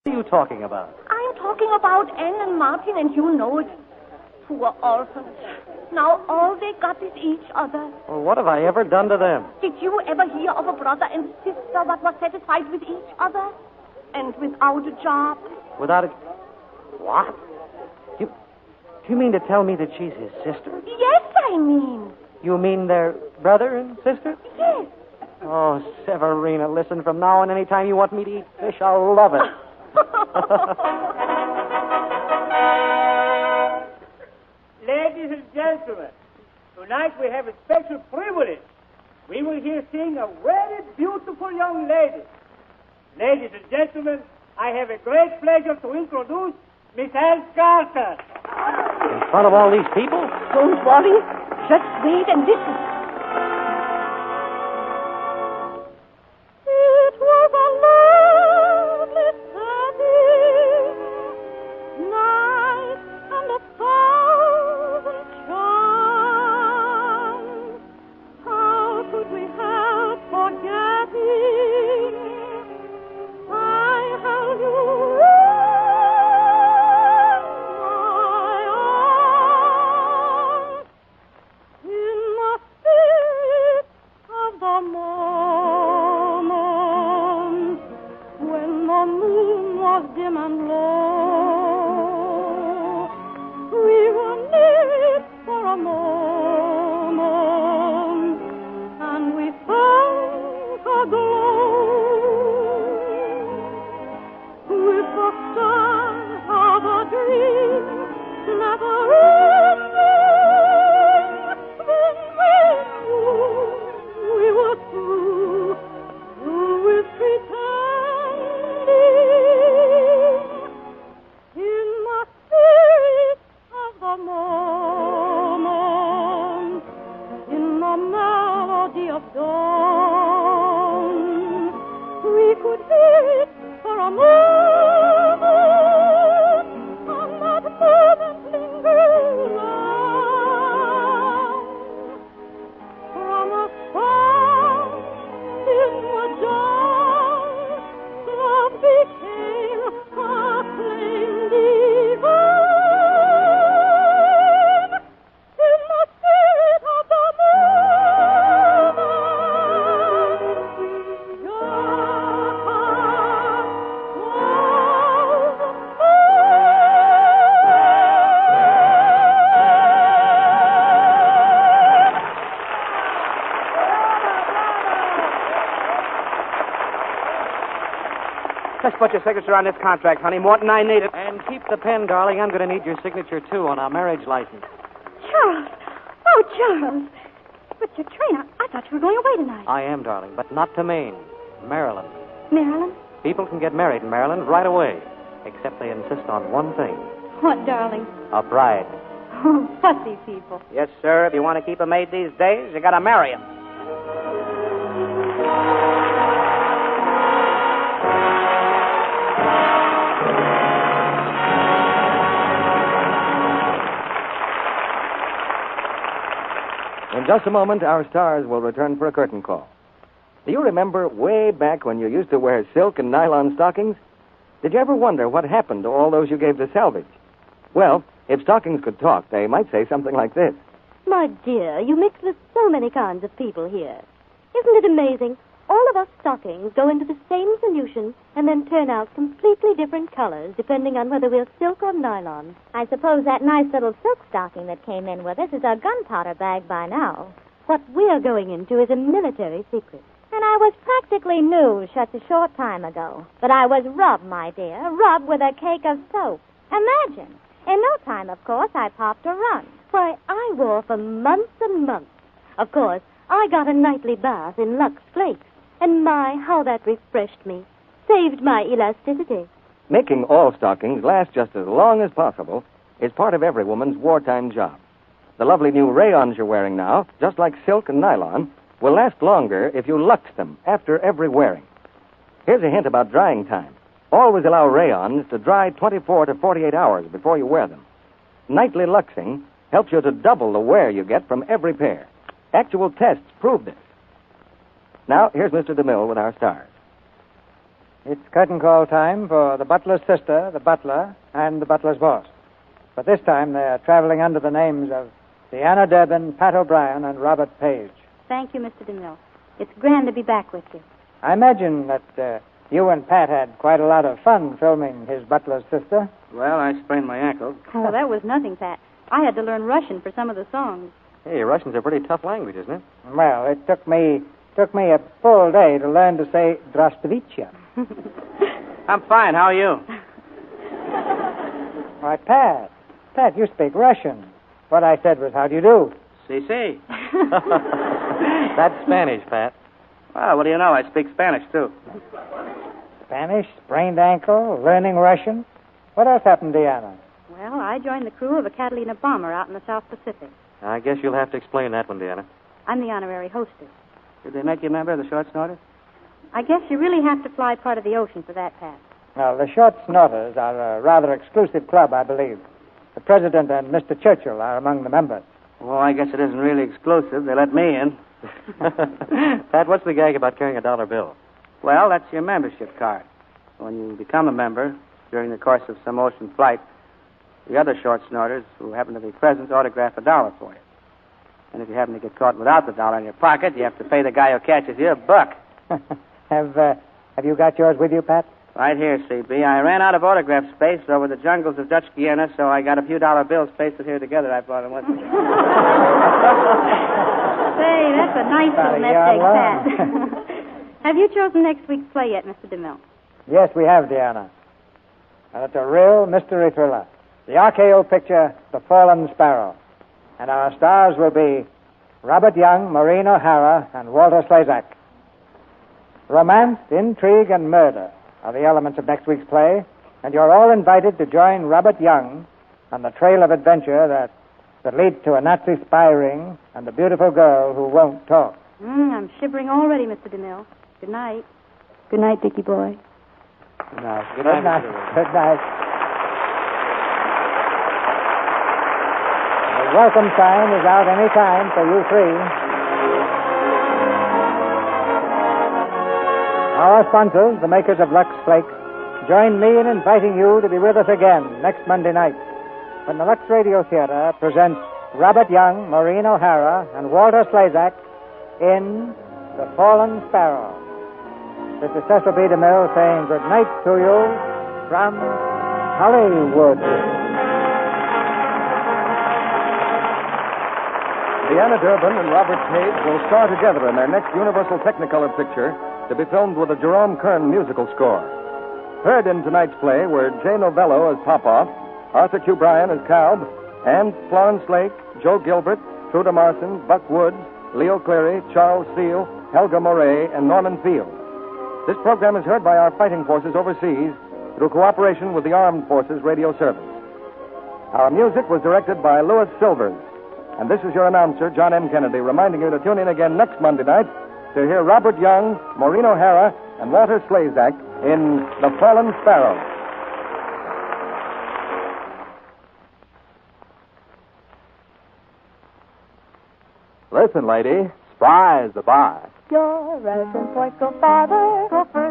What are you talking about? I'm talking about Anne and Martin, and you know it. Poor orphans. Now all they got is each other. Well, what have I ever done to them? Did you ever hear of a brother and sister that was satisfied with each other? And without a job? Without a... What? Do you mean to tell me that she's his sister? Yes, I mean. You mean they're brother and sister? Yes. Oh, Severina, listen, from now on, any time you want me to eat fish, I'll love it. Ladies and gentlemen, tonight we have a special privilege. We will here sing a very beautiful young lady. Ladies and gentlemen, I have a great pleasure to introduce Miss Anne Carter. In front of all these people? Don't worry. Just wait and listen. It was a lovely setting, night and a thousand charms. How could we help forgetting? I held you in my arms, in the spirit of the moment, when the moon was dim and low. We were near it for a moment, and we felt a glow. With the stars of a dream, never ending, then we were through with pretending. In the spirit of the moment, in the melody of dawn, we could hear it for a moment, and that moment lingered long. From a sound in the dawn, love became a flame divine. In the spirit of the moment, your heart was Just put your signature on this contract, honey. Morton, I need it. And keep the pen, darling. I'm going to need your signature, too, on our marriage license. Charles! Oh, Charles! Mr. Trainer, I thought you were going away tonight. I am, darling, but not to Maine. Maryland. Marilyn? People can get married in Maryland right away, except they insist on one thing. What, darling? A bride. Oh, fussy people. Yes, sir. If you want to keep a maid these days, you got to marry him. In just a moment, our stars will return for a curtain call. Do you remember way back when you used to wear silk and nylon stockings? Did you ever wonder what happened to all those you gave to salvage? Well, if stockings could talk, they might say something like this. My dear, you mix with so many kinds of people here. Isn't it amazing? All of us stockings go into the same solution and then turn out completely different colors depending on whether we're silk or nylon. I suppose that nice little silk stocking that came in with us is a gunpowder bag by now. What we're going into is a military secret. And I was practically new such a short time ago. But I was rubbed, my dear, rubbed with a cake of soap. Imagine. In no time, of course, I popped a run. Why, I wore for months and months. Of course, I got a nightly bath in Lux Flakes. And my, how that refreshed me. Saved my elasticity. Making all stockings last just as long as possible is part of every woman's wartime job. The lovely new rayons you're wearing now, just like silk and nylon, will last longer if you lux them after every wearing. Here's a hint about drying time. Always allow rayons to dry 24 to 48 hours before you wear them. Nightly luxing helps you to double the wear you get from every pair. Actual tests prove this. Now, here's Mr. DeMille with our stars. It's curtain call time for the butler's sister, the butler, and the butler's boss. But this time they're traveling under the names of Deanna Durbin, Pat O'Brien, and Robert Page. Thank you, Mr. DeMille. It's grand to be back with you. I imagine that you and Pat had quite a lot of fun filming his butler's sister. Well, I sprained my ankle. Oh, that was nothing, Pat. I had to learn Russian for some of the songs. Hey, Russian's a pretty tough language, isn't it? Well, it took me a full day to learn to say Zdravstvuyte. I'm fine. How are you? Why, Pat, you speak Russian. What I said was, how do you do? Si. That's Spanish, Pat. Well, what do you know? I speak Spanish, too. Spanish, sprained ankle, learning Russian. What else happened, Deanna? Well, I joined the crew of a Catalina bomber out in the South Pacific. I guess you'll have to explain that one, Deanna. I'm the honorary hostess. Did they make you a member of the short snorters? I guess you really have to fly part of the ocean for that, Pat. Well, the Short Snorters are a rather exclusive club, I believe. The president and Mr. Churchill are among the members. Well, I guess it isn't really exclusive. They let me in. Pat, what's the gag about carrying a dollar bill? Well, that's your membership card. When you become a member during the course of some ocean flight, the other short snorters who happen to be present autograph $1 for you. And if you happen to get caught without the dollar in your pocket, you have to pay the guy who catches you $1. Have you got yours with you, Pat? Right here, CB. I ran out of autograph space over the jungles of Dutch Guiana, so I got a few dollar bills pasted here together. I brought them with me. Say, that's a nice little nest egg, Pat. Have you chosen next week's play yet, Mr. DeMille? Yes, we have, Deanna. And it's a real mystery thriller. The RKO picture, The Fallen Sparrow. And our stars will be Robert Young, Maureen O'Hara, and Walter Slezak. Romance, intrigue, and murder are the elements of next week's play, and you're all invited to join Robert Young on the trail of adventure that leads to a Nazi spy ring and a beautiful girl who won't talk. I'm shivering already, Mr. DeMille. Good night. Good night, Dickie boy. Good night. Good night. Good night. The welcome sign is out any time for you three. Our sponsors, the makers of Lux Flakes, join me in inviting you to be with us again next Monday night when the Lux Radio Theater presents Robert Young, Maureen O'Hara, and Walter Slezak in The Fallen Sparrow. This is Cecil B. DeMille saying good night to you from Hollywood. Deanna Durbin and Robert Page will star together in their next Universal Technicolor picture to be filmed with a Jerome Kern musical score. Heard in tonight's play were Jay Novello as Popoff, Arthur Q. Bryan as Calb, and Florence Lake, Joe Gilbert, Truda Marson, Buck Woods, Leo Cleary, Charles Steele, Helga Moret, and Norman Field. This program is heard by our fighting forces overseas through cooperation with the Armed Forces Radio Service. Our music was directed by Louis Silvers. And this is your announcer, John M. Kennedy, reminding you to tune in again next Monday night to hear Robert Young, Maureen O'Hara, and Walter Slezak in The Fallen Sparrow. Listen, lady, spry's the buy. Your Russian boys go farther, go further.